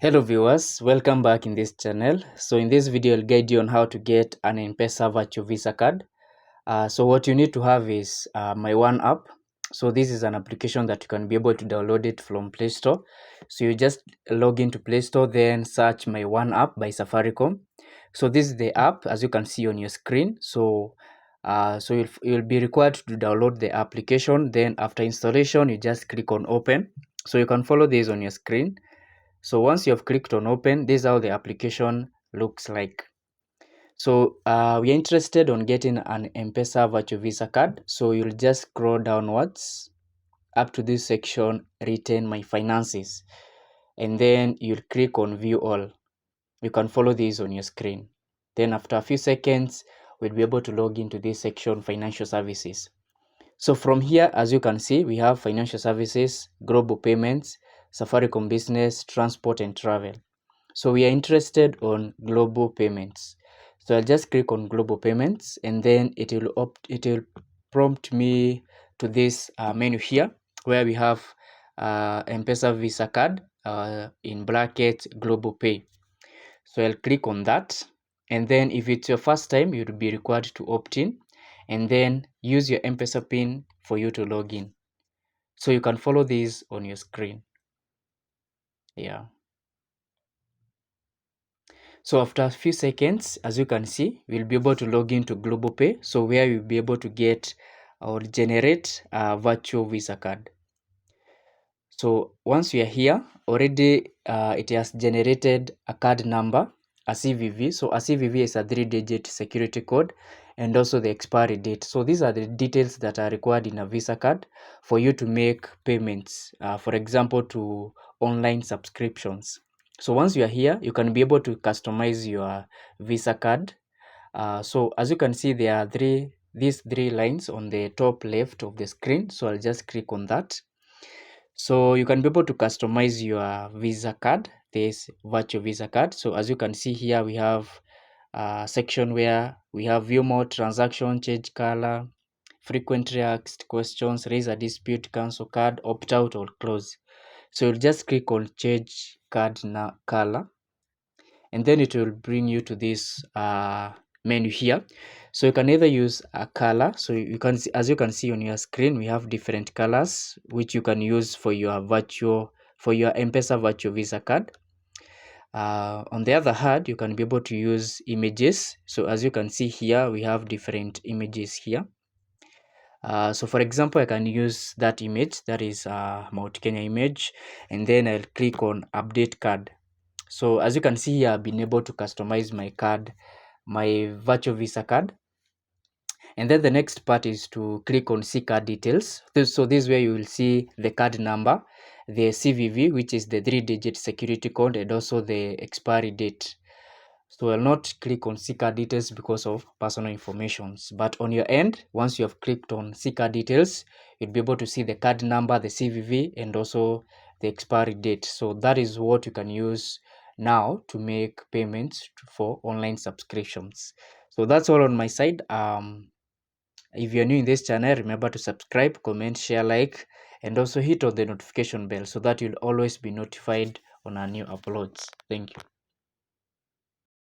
Hello viewers, welcome back in this channel. So in this video I'll guide you on how to get an M-Pesa virtual Visa card. So what you need to have is my one app. So this is an application that you can be able to download it from Play Store. So you just log into Play Store, then search my one app by Safaricom. So this is the app as you can see on your screen. So you'll be required to download the application. Then after installation you just click on open. So you can follow this on your screen. So once you have clicked on open, this is how the application looks like. So we are interested on getting an M-Pesa virtual Visa card. So you'll just scroll downwards up to this section, retain my finances. And then you'll click on view all. You can follow this on your screen. Then after a few seconds, we'll be able to log into this section, financial services. So from here, as you can see, we have financial services, global payments, Safaricom business, transport and travel. So we are interested on global payments. So I'll just click on global payments and then it will prompt me to this menu here where we have M-Pesa Visa card in brackets global pay. So I'll click on that, and then if it's your first time, you'll be required to opt in and then use your M-Pesa pin for you to log in. So you can follow this on your screen. Yeah. So after a few seconds, as you can see, we'll be able to log into Global Pay. So where you'll be able to get or generate a virtual Visa card. So once we are here, already it has generated a card number, a CVV. So a CVV is a 3-digit security code and also the expiry date. So these are the details that are required in a Visa card for you to make payments, for example, to online subscriptions. So once you are here, you can be able to customize your Visa card. So as you can see, there are these three lines on the top left of the screen. So I'll just click on that. So you can be able to customize your Visa card, this virtual Visa card. So as you can see here, we have a section where we have view mode, transaction, change color, frequently asked questions, raise a dispute, cancel card, opt out or close. So you'll just click on change card color, and then it will bring you to this menu here. So you can either use a color. So you can see, as you can see on your screen, we have different colors which you can use for your M-Pesa virtual Visa card. On the other hand, you can be able to use images. So as you can see here, we have different images here. So for example, I can use that image, that is Mount Kenya image, and then I'll click on update card. So as you can see here, I've been able to customize my card, my virtual Visa card. And then the next part is to click on see card details. So this is where you will see the card number, the CVV, which is the 3-digit security code, and also the expiry date. So I'll not click on see card details because of personal information. But on your end, once you have clicked on see card details, you'll be able to see the card number, the CVV, and also the expiry date. So that is what you can use now to make payments for online subscriptions. So that's all on my side. If you're new in this channel, remember to subscribe, comment, share, like, and also hit on the notification bell so that you'll always be notified on our new uploads. Thank you.